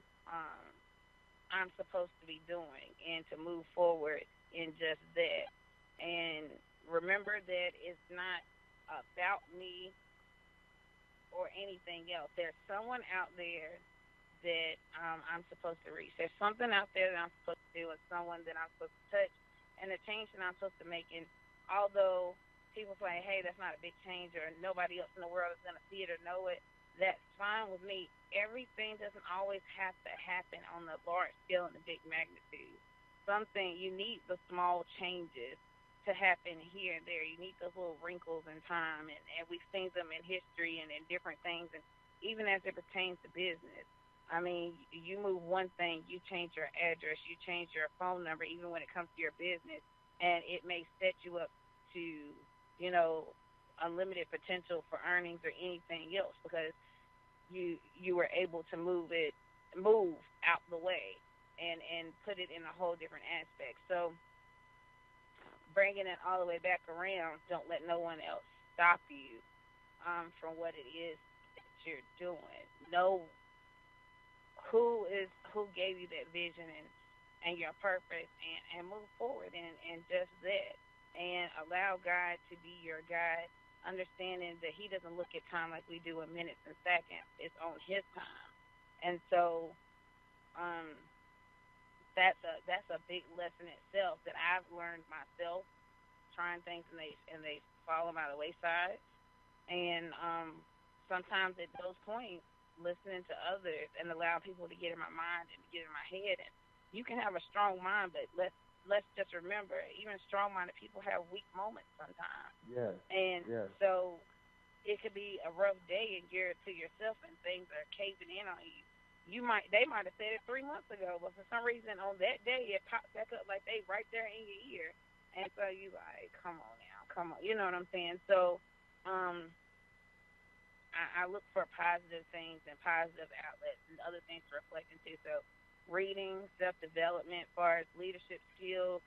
I'm supposed to be doing, and to move forward in just that. And remember that it's not about me or anything else. There's someone out there that I'm supposed to reach. There's something out there that I'm supposed to do, and someone that I'm supposed to touch, and a change that I'm supposed to make. And although people say, hey, that's not a big change, or nobody else in the world is going to see it or know it, that's fine with me. Everything doesn't always have to happen on the large scale and the big magnitude. You need the small changes to happen here and there. You need those little wrinkles in time, and we've seen them in history and in different things, and even as it pertains to business. I mean, you move one thing, you change your address, you change your phone number, even when it comes to your business, and it may set you up to, unlimited potential for earnings or anything else, because you were able to move out the way. and put it in a whole different aspect. So bringing it all the way back around, don't let no one else stop you from what it is that you're doing. Know who gave you that vision and your purpose, and move forward and just that. And allow God to be your guide, understanding that He doesn't look at time like we do in minutes and seconds. It's on His time. And so that's a big lesson itself that I've learned myself, trying things and they fall by the wayside. And sometimes at those points, listening to others and allowing people to get in my mind and to get in my head. And you can have a strong mind, but let's just remember, even strong-minded people have weak moments sometimes. Yes. And so it could be a rough day and you're to yourself and things are caving in on you. They might have said it 3 months ago, but for some reason on that day it pops back up like they right there in your ear. And so you like, come on now, come on. You know what I'm saying? So I look for positive things and positive outlets and other things to reflect into. So reading, self-development, as far as leadership skills,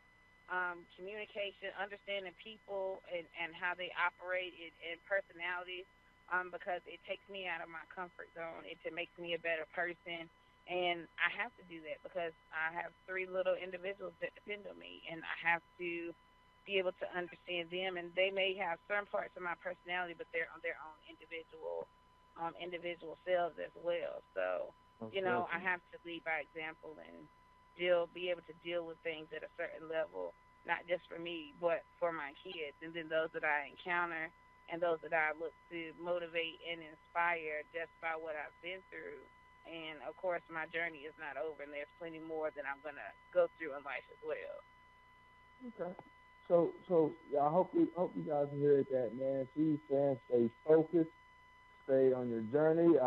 communication, understanding people and how they operate and personalities, because it takes me out of my comfort zone. It makes me a better person. And I have to do that because I have 3 little individuals that depend on me, and I have to be able to understand them. And they may have certain parts of my personality, but they're on their own individual selves as well. So, you know, I have to lead by example and be able to deal with things at a certain level, not just for me, but for my kids, and then those that I encounter and those that I look to motivate and inspire just by what I've been through. And, of course, my journey is not over, and there's plenty more that I'm going to go through in life as well. Okay. So I hope you guys heard that, man. She's saying stay focused, stay on your journey,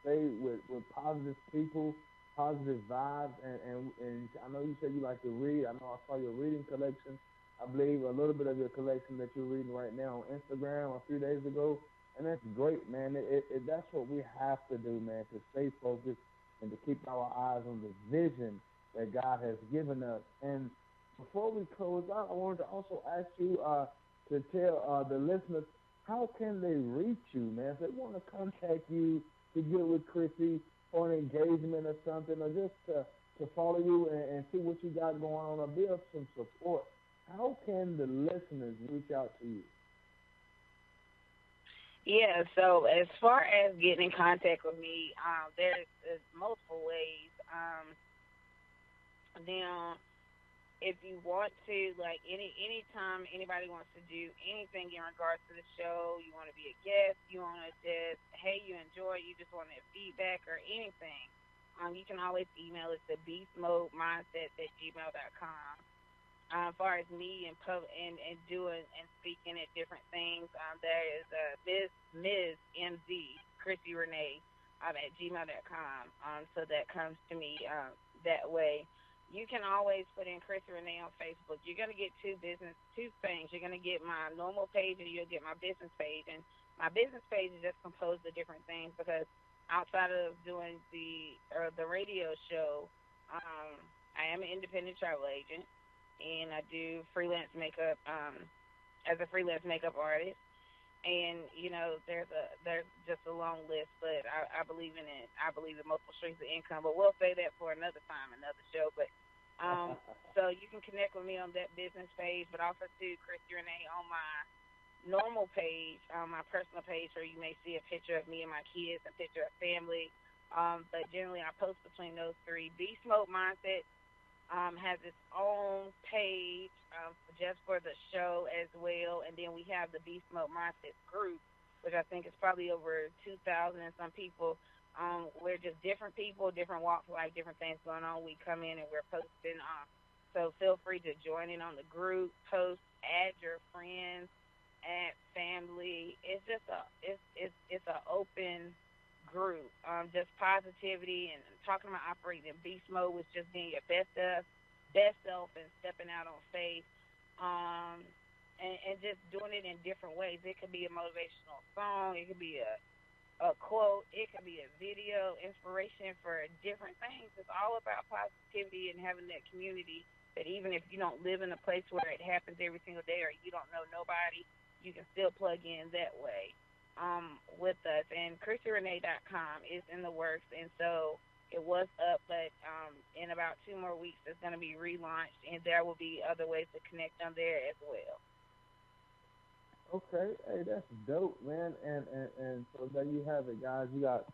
stay with positive people, positive vibes, and I know you said you like to read. I know I saw your reading collection. I believe a little bit of your collection that you're reading right now on Instagram a few days ago, and that's great, man. That's what we have to do, man, to stay focused and to keep our eyes on the vision that God has given us. And before we close out, I wanted to also ask you to tell the listeners, how can they reach you, man? If they want to contact you to get with Chrissy for an engagement or something, or just to follow you and see what you got going on, or build some support, how can the listeners reach out to you? Yeah, so as far as getting in contact with me, there's multiple ways. Now, if you want to, like, anytime anybody wants to do anything in regards to the show, you want to be a guest, you want to just, hey, you enjoy it, you just want to feedback or anything, you can always email us at beastmodemindset@gmail.com. As far as me and doing and speaking at different things, there is Ms. MZ, Chrissy Renee, at gmail.com. So that comes to me that way. You can always put in Chrissy Renee on Facebook. You're going to get two things. You're going to get my normal page and you'll get my business page. And my business page is just composed of different things because outside of doing the radio show, I am an independent travel agent. And I do freelance makeup as a freelance makeup artist. And, you know, there's just a long list, but I believe in it. I believe in multiple streams of income, but we'll say that for another time, another show. But so you can connect with me on that business page, but also to Chrissy Renee on my normal page, my personal page, where you may see a picture of me and my kids, a picture of family. But generally I post between those 3. Beast Mode Mindset has its own page just for the show as well, and then we have the Beast Mode Mindset group, which I think is probably over 2,000 and some people. We're just different people, different walks of life, different things going on. We come in and we're posting. So feel free to join in on the group, post, add your friends, add family. It's just it's an open group, just positivity and talking about operating in beast mode, was just being your best self and stepping out on faith, and just doing it in different ways. It could be a motivational song, it could be a a quote. It could be a video, inspiration for different things. It's all about positivity and having that community that even if you don't live in a place where it happens every single day or you don't know nobody, you can still plug in that way with us. And ChristyRenee.com is in the works, and so it was up, but in about 2 more weeks it's going to be relaunched, and there will be other ways to connect on there as well. Okay, hey, that's dope, man. And so there you have it, guys. You got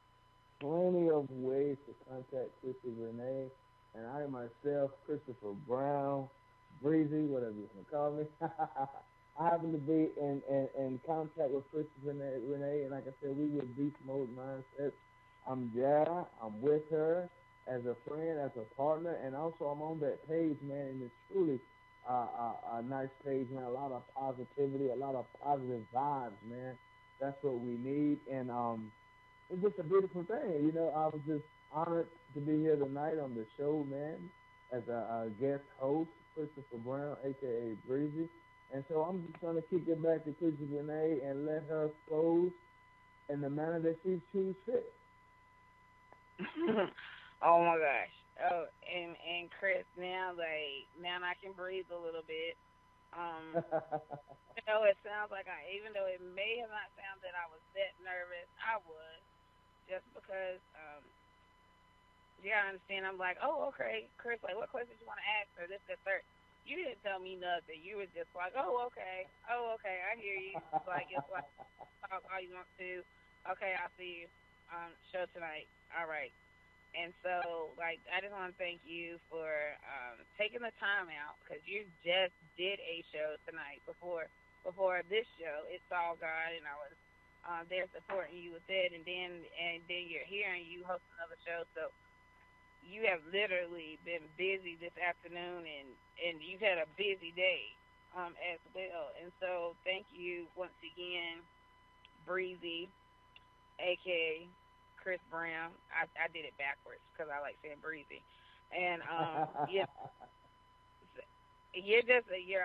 plenty of ways to contact Christy Renee, and I myself, Christopher Brown, Breezy, whatever you want to call me. I happen to be in contact with Christy Renee, and like I said, we with Beast Mode Mindset. I'm there. I'm with her as a friend, as a partner, and also I'm on that page, man, and it's truly a nice page, man. A lot of positivity, a lot of positive vibes, man. That's what we need, and it's just a beautiful thing. You know, I was just honored to be here tonight on the show, man, as a guest host, Christopher Brown, a.k.a. Breezy. And so I'm just going to kick it back to Chrissy Renee and let her close in the manner that she chooses fit. Oh my gosh. Oh, and Chris, now I can breathe a little bit. You know, it sounds like even though it may have not sounded that I was that nervous, I was, just because, you gotta understand, I'm like, oh, okay, Chris, like, what questions you want to ask her, this, that, third. You didn't tell me nothing. You were just like, oh, okay, I hear you. It's like talk all you want to. Okay, I'll see you. Show tonight. All right. And so, like, I just want to thank you for taking the time out, because you just did a show tonight before this show. It's All God, and I was there supporting you with it, and then you're here and you host another show. So you have literally been busy this afternoon, and you've had a busy day as well. And so thank you once again, Breezy, a.k.a. Chris Brown. I did it backwards because I like saying Breezy. And you're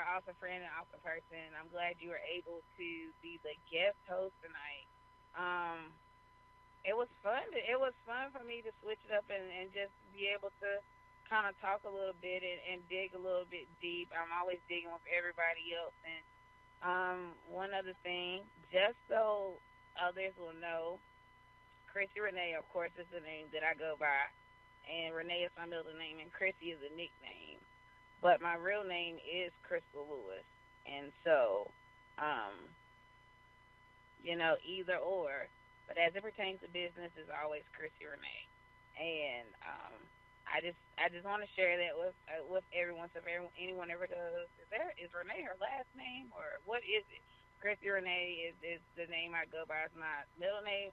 an awesome friend and awesome person. I'm glad you were able to be the guest host tonight. It was fun. It was fun for me to switch it up and just be able to kind of talk a little bit and dig a little bit deep. I'm always digging with everybody else. And one other thing, just so others will know, Chrissy Renee, of course, is the name that I go by. And Renee is my middle name, and Chrissy is a nickname. But my real name is Crystal Lewis. And so, you know, either or. But as it pertains to business, it's always Chrissy Renee. And I just want to share that with everyone. So if anyone ever does, is Renee her last name, or what is it? Chrissy Renee is the name I go by. It's my middle name,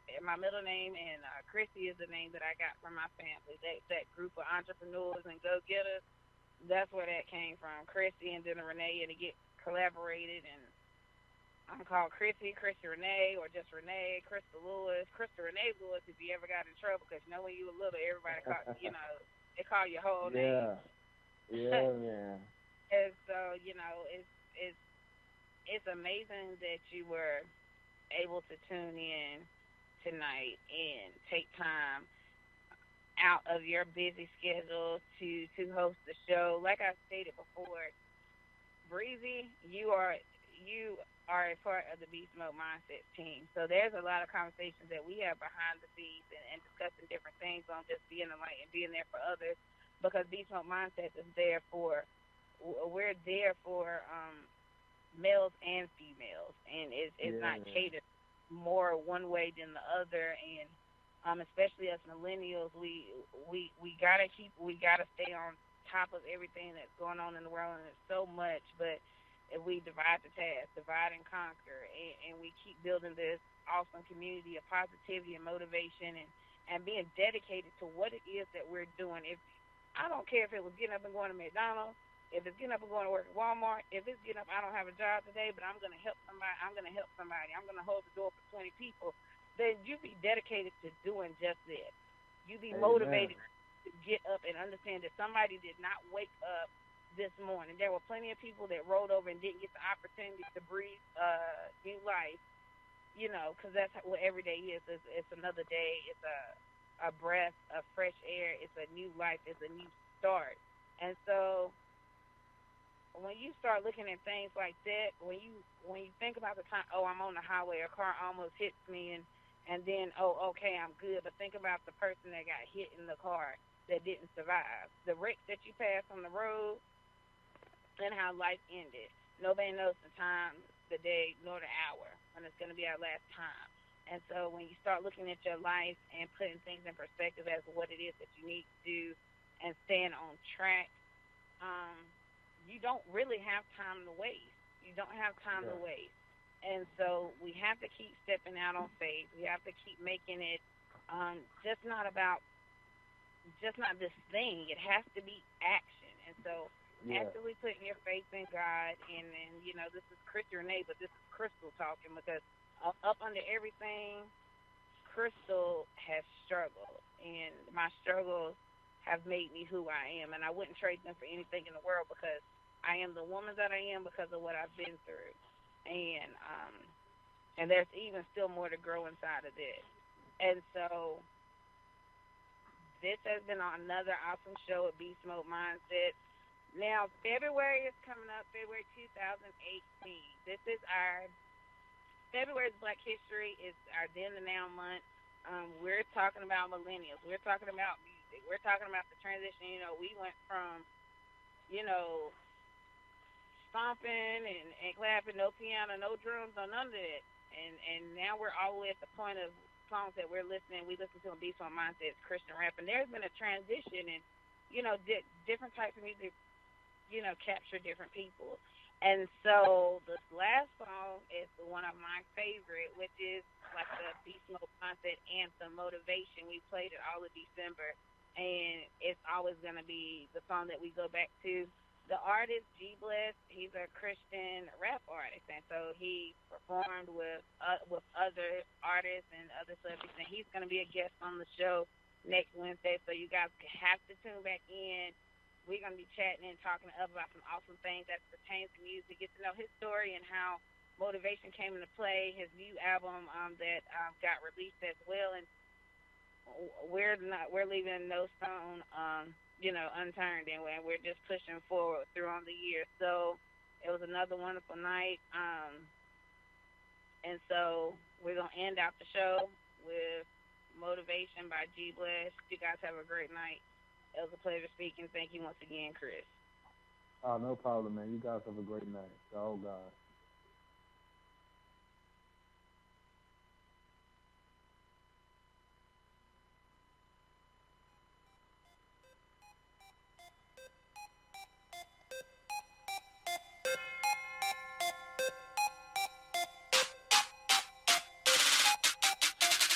and Chrissy is the name that I got from my family. That group of entrepreneurs and go-getters, that's where that came from. Chrissy and then Renee, and it get collaborated, and I'm called Chrissy Renee, or just Renee, Crystal Lewis, Crystal Renee Lewis. If you ever got in trouble, because you know when you were little, everybody called, you know, they call your whole name. Yeah, man. And so, you know, it's amazing that you were able to tune in tonight and take time out of your busy schedule to host the show. Like I stated before, Breezy, you are a part of the Beast Mode Mindset team. So there's a lot of conversations that we have behind the scenes and discussing different things on just being a light and being there for others, because Beast Mode Mindset is we're there for males and females, and it's not catered more one way than the other. And especially us millennials, we gotta stay on top of everything that's going on in the world, and it's so much, but if we divide the task, divide and conquer, and we keep building this awesome community of positivity and motivation, and being dedicated to what it is that we're doing. If I don't care if it was getting up and going to McDonald's, if it's getting up and going to work at Walmart, if it's getting up, I don't have a job today, but I'm going to help somebody, I'm going to hold the door for 20 people, then you be dedicated to doing just that. You be motivated to get up and understand that somebody did not wake up this morning. There were plenty of people that rolled over and didn't get the opportunity to breathe new life because that's what every day is. It's another day. It's a breath of fresh air. It's a new life. It's a new start. And so when you start looking at things like that, when you think about the time, oh, I'm on the highway, a car almost hits me, and then, oh, okay, I'm good. But think about the person that got hit in the car that didn't survive. The wrecks that you passed on the road and how life ended. Nobody knows the time, the day, nor the hour when it's going to be our last time. And so when you start looking at your life and putting things in perspective as to what it is that you need to do and staying on track, you don't really have time to waste. You don't have time to waste. And so we have to keep stepping out on faith. We have to keep making it just not this thing. It has to be action. And so actively putting your faith in God, and this is Chrissy Renee, but this is Crystal talking, because up under everything, Crystal has struggled, and my struggles have made me who I am, and I wouldn't trade them for anything in the world, because I am the woman that I am because of what I've been through, and there's even still more to grow inside of this. And so this has been another awesome show at Beast Mode Mindset. Now, February is coming up, February 2018. This is February's Black History. Is our then and now month. We're talking about millennials. We're talking about music. We're talking about the transition. We went from, stomping and clapping, no piano, no drums, no none of that. And now we're all the way at the point of songs that we're listening. We listen to on Beast Mode Mindset, Christian rap. And there's been a transition, and, different types of music capture different people. And so this last song is one of my favorite, which is like the Beast Mode Mindset anthem, Motivation. We played it all of December, and it's always going to be the song that we go back to. The artist, G Bless, he's a Christian rap artist, and so he performed with other artists and other celebrities, and he's going to be a guest on the show next Wednesday, so you guys have to tune back in. We're going to be chatting and talking about some awesome things that pertain to music, get to know his story and how motivation came into play, his new album that got released as well. And we're leaving no stone, unturned, and we're just pushing forward through on the year. So it was another wonderful night. And so we're going to end out the show with Motivation by G Bless. You guys have a great night. It was a pleasure speaking. Thank you once again, Chris. Oh, no problem, man. You guys have a great night. Oh, God.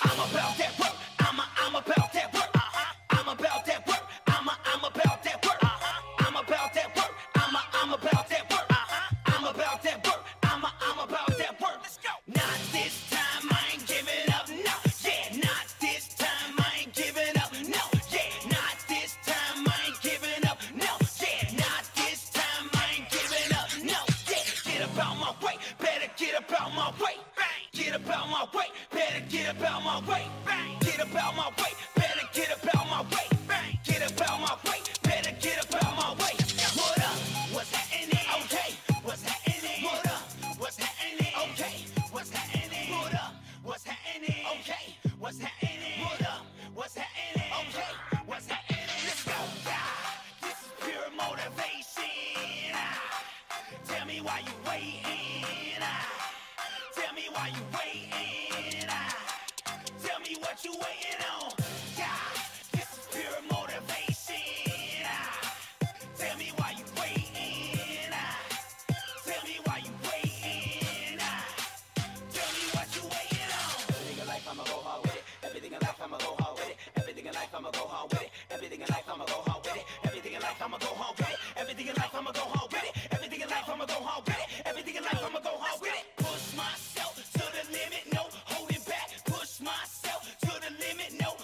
I'm about that work. I'm about that work. I'm about that work. I'm about that work. I'm about that work. I'm about that work. I'm about that work. I'm about that work. Let's go. Not this time, I ain't giving up. No, yeah. Not this time, I ain't giving up. No, yeah. Not this time, I ain't giving up. No, yeah. Not this time, I ain't giving up. No, yeah. Get about my way. Better get about my way. Get about my way. Better get about my way. Get about my way. Better get about my way. Get about my way. Better get about my way. What up? What's happening? Okay. What's happening? What up? What's happening? Okay. What's happening? What up? What's happening? Okay. What's happening? What up? What's happening? Okay. What's happening? Let's go. This is pure motivation. Tell me why you waiting. Tell me why you waiting. Tell me what you waiting on. This is pure motivation. Tell me why you waiting. Tell me why you waiting. Tell me what you waiting on. Everything in life, I'ma go hard with it. Everything in life, I'ma go hard with it. Everything in life, I'ma go hard with it. Everything in life, I'ma go hard with it. Everything in life, I'ma go hard with it. Everything in life, I'ma go hard with it. Everything in life, I'ma go hard with it. Everything in life, I'ma go hard with it. Push myself to the limit, no holding back. Push myself to the limit, no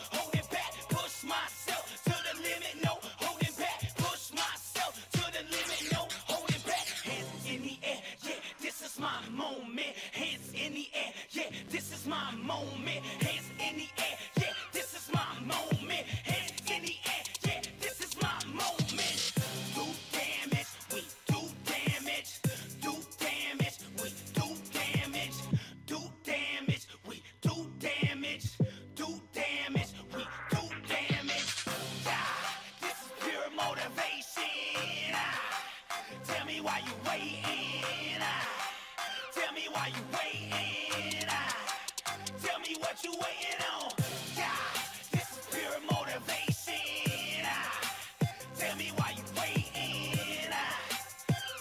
why you waiting. Tell me what you waiting on. Yeah, this is pure motivation. Tell me why you waiting.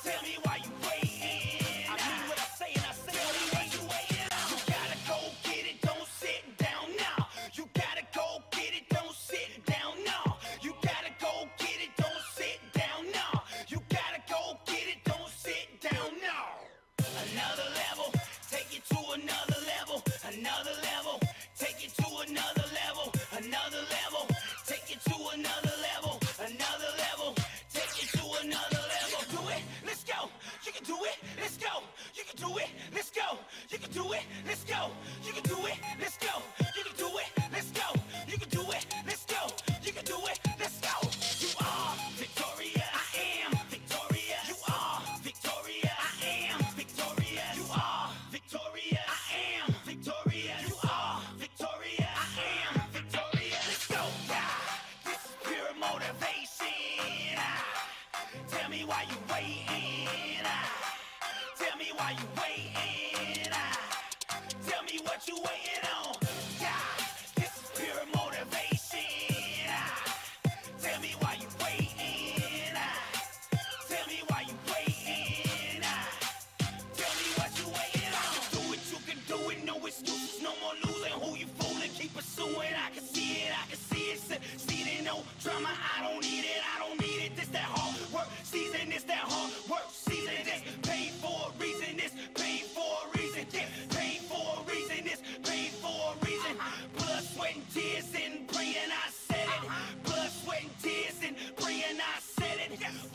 Tell me why you waiting. I mean what I say and I say tell me what you waiting on. You gotta go get it, don't sit down now. You gotta go get it, don't sit down now. You gotta go get it, don't sit down now. You gotta go get it, don't sit down now. Another level, take it to another level. Another level, take it to another level. Another level, take it to another level. Another level, take it to another level. Do it, let's go. You can do it, let's go. You can do it, let's go. You can do it, let's go. You can do it, let's go. You can do it, let's go. You can do it, let's go. You can do it, let's go. You are Victoria, I am Victoria. You are Victoria, I am Victoria. You are Victoria, I am Victoria. You are Victoria, I am Victoria. Let's go, God. This is pure motivation. Tell me why you waiting. Tell me why you waiting. Tell me what you waiting on. God, this is pure motivation. Tell me why you waiting. Tell me why you waiting. Tell me what you waiting on. Do it, you can do it. No excuses, no more losing. Who you fooling? Keep pursuing. I can see it, I can see it. See it, no drama. I don't need it, I don't need it. This that hard work season. This that hard work season. This pain for a reason. This pain for a reason. Yeah, pain for a reason. This pain for a reason. Blood, sweat, and tears and praying I said it. Blood, sweat, and tears and praying I said it.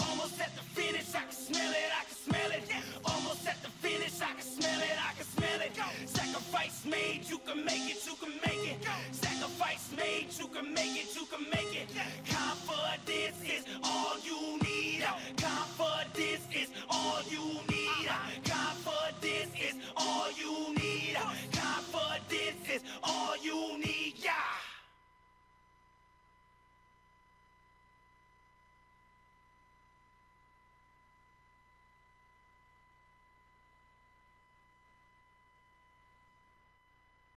Almost at the finish, I can smell it, I can smell it. Almost at the finish, I can smell it, I can smell it. Sacrifice made, you can make it, you can make it. Sacrifice made, you can make it, you can make it. Confidence is all you need. Confidence is all you need. Confidence is all you need. Confidence is all